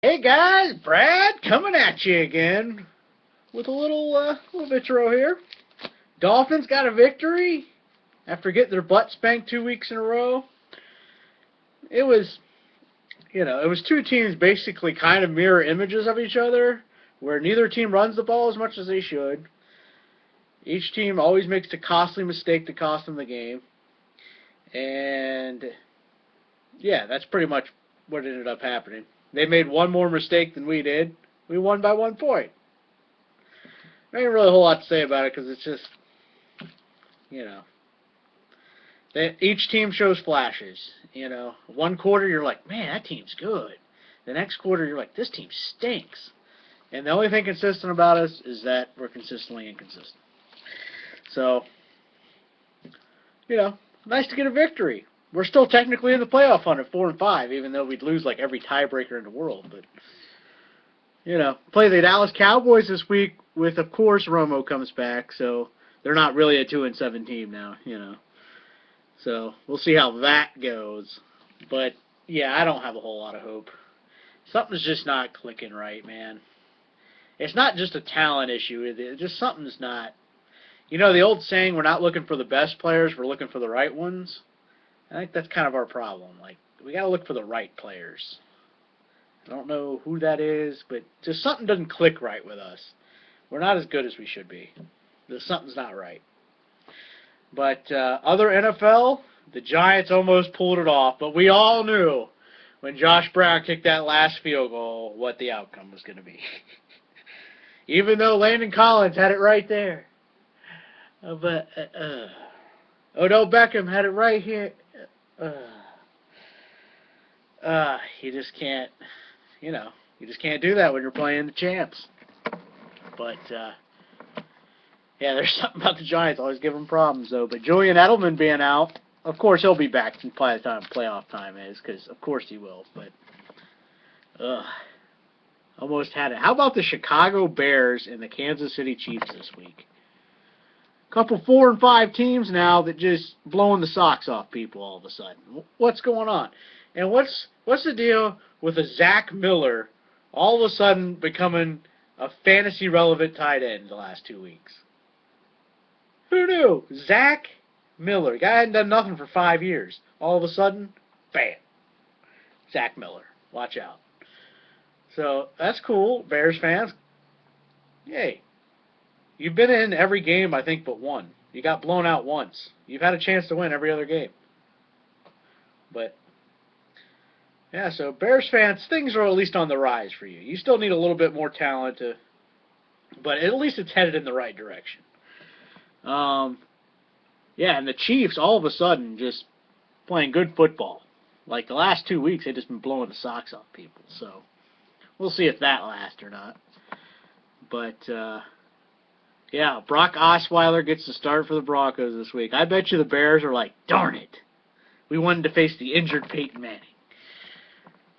Hey guys, Brad coming at you again with a little intro here. Dolphins got a victory after getting their butt spanked 2 weeks in a row. It was, it was two teams basically kind of mirror images of each other, where neither team runs the ball as much as they should. Each team always makes a costly mistake to cost them the game, and yeah, that's pretty much what ended up happening. They made one more mistake than we did. We won by 1 point. There ain't really a whole lot to say about it because it's just, each team shows flashes. One quarter you're like, man, that team's good. The next quarter you're like, this team stinks. And the only thing consistent about us is that we're consistently inconsistent. So, nice to get a victory. We're still technically in the playoff hunt at 4-5, even though we'd lose like every tiebreaker in the world. But play the Dallas Cowboys this week with, of course, Romo comes back, so they're not really a 2-7 team now. So we'll see how that goes. But yeah, I don't have a whole lot of hope. Something's just not clicking right, man. It's not just a talent issue. It's just something's not. The old saying, we're not looking for the best players, we're looking for the right ones. I think that's kind of our problem. Like, we got to look for the right players. I don't know who that is, but just something doesn't click right with us. We're not as good as we should be. Something's not right. But other NFL, the Giants almost pulled it off, but we all knew when Josh Brown kicked that last field goal what the outcome was going to be. Even though Landon Collins had it right there. But Odell Beckham had it right here. You just can't, you just can't do that when you're playing the champs. But, yeah, there's something about the Giants always give them problems, though. But Julian Edelman being out, of course he'll be back by the time playoff time is, because of course he will. But, almost had it. How about the Chicago Bears and the Kansas City Chiefs this week? Couple 4-5 teams now that just blowing the socks off people all of a sudden. What's going on? And what's the deal with a Zach Miller all of a sudden becoming a fantasy relevant tight end the last 2 weeks? Who knew? Zach Miller. Guy hadn't done nothing for 5 years. All of a sudden, bam. Zach Miller. Watch out. So that's cool, Bears fans. Yay. You've been in every game, I think, but one. You got blown out once. You've had a chance to win every other game. But, yeah, so Bears fans, things are at least on the rise for you. You still need a little bit more talent, but at least it's headed in the right direction. Yeah, and the Chiefs, all of a sudden, just playing good football. Like, the last 2 weeks, they've just been blowing the socks off people. So, we'll see if that lasts or not. But, yeah, Brock Osweiler gets the start for the Broncos this week. I bet you the Bears are like, darn it. We wanted to face the injured Peyton Manning.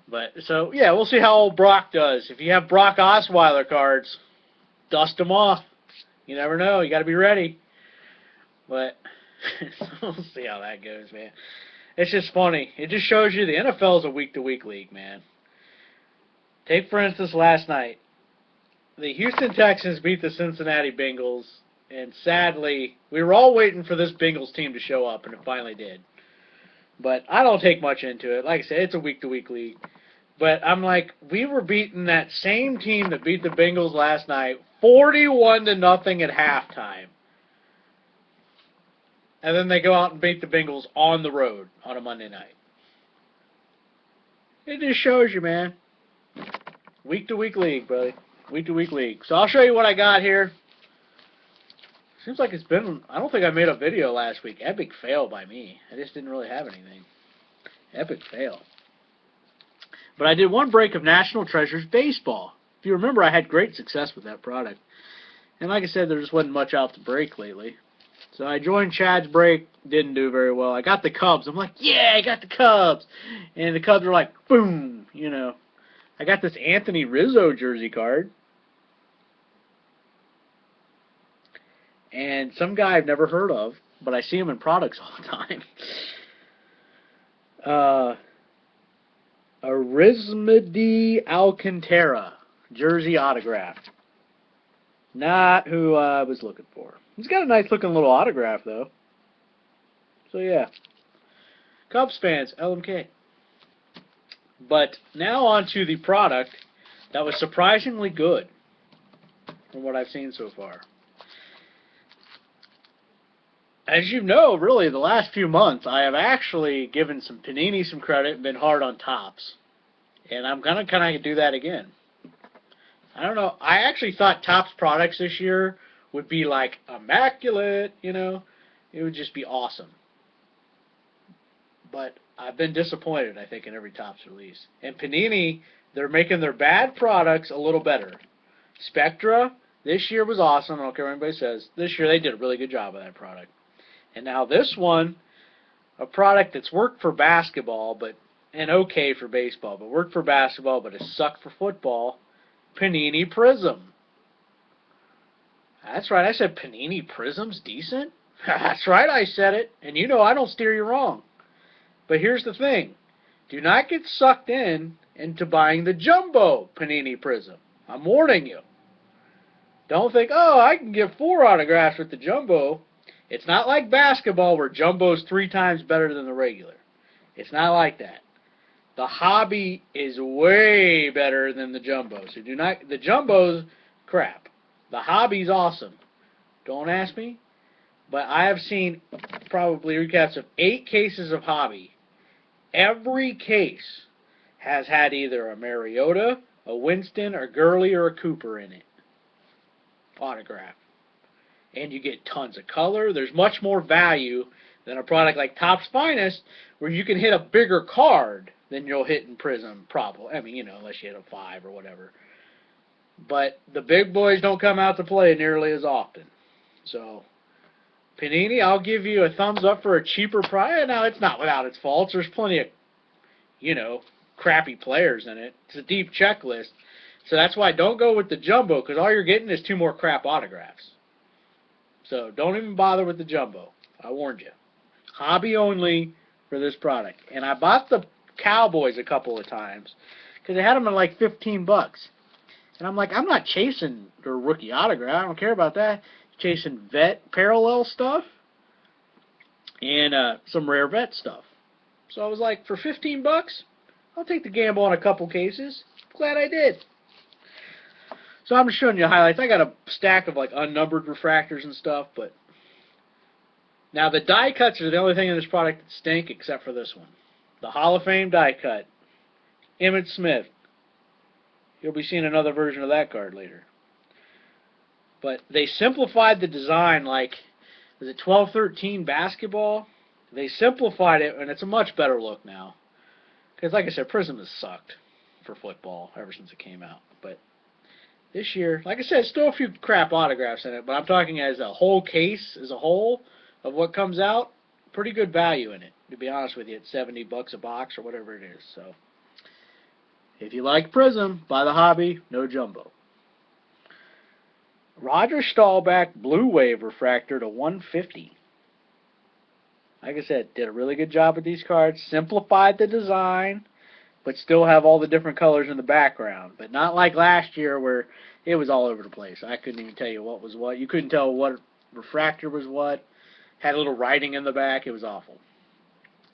But, so, yeah, we'll see how old Brock does. If you have Brock Osweiler cards, dust them off. You never know. You got to be ready. But, we'll see how that goes, man. It's just funny. It just shows you the NFL is a week-to-week league, man. Take, for instance, last night. The Houston Texans beat the Cincinnati Bengals, and sadly, we were all waiting for this Bengals team to show up, and it finally did. But I don't take much into it. Like I said, it's a week-to-week league. But I'm like, we were beating that same team that beat the Bengals last night 41-0 at halftime. And then they go out and beat the Bengals on the road on a Monday night. It just shows you, man. Week-to-week league, buddy. Week-to-week league. So I'll show you what I got here. Seems like it's been, I don't think I made a video last week. Epic fail by me. I just didn't really have anything. Epic fail. But I did one break of National Treasures Baseball. If you remember, I had great success with that product. And like I said, there just wasn't much out to break lately. So I joined Chad's break. Didn't do very well. I got the Cubs. I'm like, yeah, I got the Cubs. And the Cubs are like, boom, I got this Anthony Rizzo jersey card. And some guy I've never heard of, but I see him in products all the time. Arizmendi Alcantara, jersey autograph. Not who I was looking for. He's got a nice looking little autograph though. So yeah. Cubs fans, LMK. But now on to the product that was surprisingly good from what I've seen so far. As you know, really, the last few months, I have actually given some Panini some credit and been hard on Topps. And I'm going to kind of do that again. I don't know. I actually thought Topps products this year would be like immaculate, you know. It would just be awesome. But I've been disappointed, I think, in every Topps release. And Panini, they're making their bad products a little better. Spectra, this year was awesome. I don't care what anybody says. This year they did a really good job of that product. And now this one, a product that's worked for basketball, and okay for baseball, but worked for basketball, but has sucked for football, Panini Prizm. That's right, I said Panini Prizm's decent? That's right, I said it. And you know I don't steer you wrong. But here's the thing. Do not get sucked into buying the jumbo Panini Prizm. I'm warning you. Don't think, oh, I can get 4 autographs with the jumbo. It's not like basketball where jumbo's 3 times better than the regular. It's not like that. The hobby is way better than the jumbo. So the jumbo's crap. The hobby's awesome. Don't ask me. But I have seen probably recaps of 8 cases of hobby. Every case has had either a Mariota, a Winston, a Gurley, or a Cooper in it. Autograph. And you get tons of color. There's much more value than a product like Topps Finest, where you can hit a bigger card than you'll hit in Prizm, probably. I mean, you know, unless you hit a 5 or whatever. But the big boys don't come out to play nearly as often. So, Panini, I'll give you a thumbs up for a cheaper price. Now, it's not without its faults. There's plenty of, you know, crappy players in it. It's a deep checklist. So that's why don't go with the jumbo, because all you're getting is 2 more crap autographs. So don't even bother with the jumbo. I warned you. Hobby only for this product. And I bought the Cowboys a couple of times because they had them at like $15. And I'm like, I'm not chasing their rookie autograph. I don't care about that. Chasing vet parallel stuff and some rare vet stuff. So I was like, for $15, I'll take the gamble on a couple cases. Glad I did. So I'm just showing you highlights. I got a stack of like unnumbered refractors and stuff, but now the die cuts are the only thing in this product that stink except for this one. The Hall of Fame die cut. Emmitt Smith. You'll be seeing another version of that card later. But they simplified the design like, is it 12-13 basketball? They simplified it, and it's a much better look now. Because like I said, Prizm has sucked for football ever since it came out. But this year, like I said, still a few crap autographs in it, but I'm talking as a whole case, as a whole, of what comes out, pretty good value in it, to be honest with you, at $70 a box or whatever it is. So, if you like Prizm, buy the hobby, no jumbo. Roger Staubach Blue Wave Refractor to 150. Like I said, did a really good job with these cards, simplified the design, but still have all the different colors in the background. But not like last year where it was all over the place. I couldn't even tell you what was what. You couldn't tell what refractor was what. Had a little writing in the back. It was awful.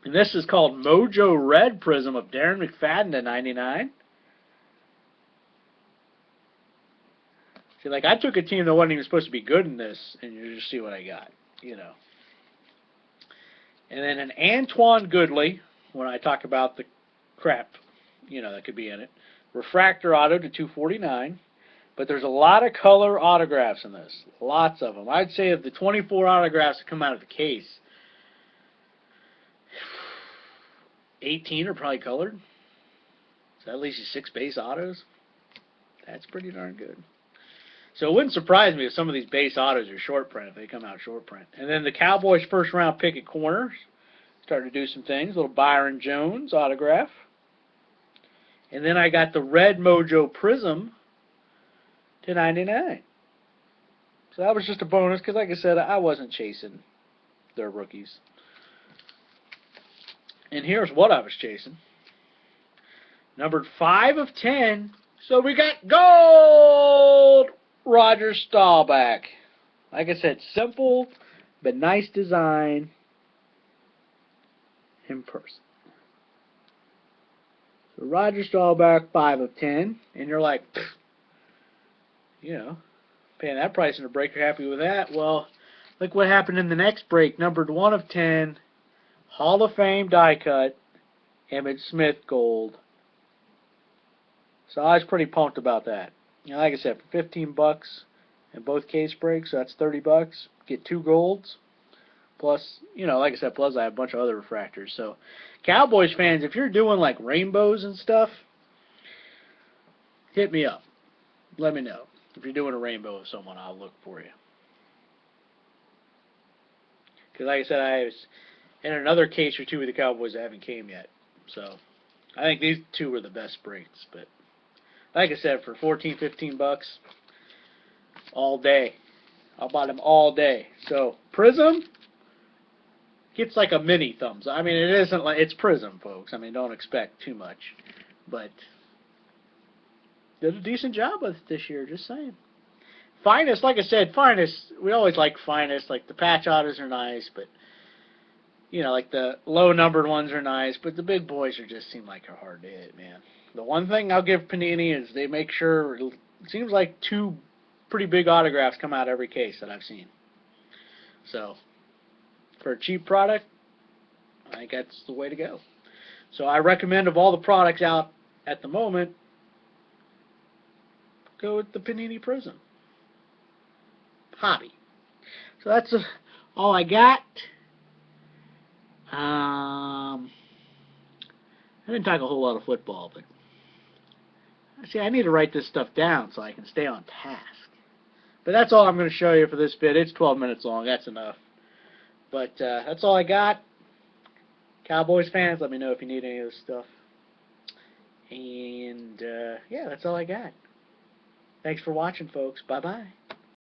And this is called Mojo Red Prizm of Darren McFadden to 99. See, like I took a team that wasn't even supposed to be good in this, and you just see what I got, you know. And then an Antoine Goodley, when I talk about the crap, you know, that could be in it. Refractor auto to 249. But there's a lot of color autographs in this. Lots of them. I'd say of the 24 autographs that come out of the case, 18 are probably colored. So that leaves you 6 base autos. That's pretty darn good. So it wouldn't surprise me if some of these base autos are short print, if they come out short print. And then the Cowboys' first round pick at corners. Starting to do some things. Little Byron Jones autograph. And then I got the red Mojo Prizm to 99. So that was just a bonus because, like I said, I wasn't chasing their rookies. And here's what I was chasing. Numbered 5 of 10. So we got gold Roger Staubach. Like I said, simple but nice design in person. So Roger Staubach, 5 of 10. And you're like, you know, paying that price in a break, you're happy with that. Well, look what happened in the next break. Numbered 1 of 10. Hall of Fame die cut. Emmitt Smith gold. So I was pretty pumped about that. You know, like I said, for $15 in both case breaks, so that's $30. Get 2 golds. Plus, you know, like I said, plus I have a bunch of other refractors. So, Cowboys fans, if you're doing like rainbows and stuff, hit me up. Let me know. If you're doing a rainbow with someone, I'll look for you. Because like I said, I was in another case or two with the Cowboys that haven't came yet. So, I think these two were the best breaks. But, like I said, for $14, $15, all day. I'll buy them all day. So, Prizm gets like a mini thumbs. I mean, it isn't like, it's Prizm, folks. I mean, don't expect too much. But, did a decent job with it this year, just saying. Finest, like I said, Finest, we always like Finest. Like, the patch autos are nice, but, you know, like the low-numbered ones are nice, but the big boys just seem like they're hard to hit, man. The one thing I'll give Panini is they make sure, it seems like 2 pretty big autographs come out every case that I've seen. So, for a cheap product, I think that's the way to go. So I recommend, of all the products out at the moment, go with the Panini Prizm Hobby. So that's all I got. I didn't talk a whole lot of football, but see, I need to write this stuff down so I can stay on task. But that's all I'm going to show you for this bit. It's 12 minutes long. That's enough. But that's all I got. Cowboys fans, let me know if you need any of this stuff. And yeah, that's all I got. Thanks for watching, folks. Bye-bye.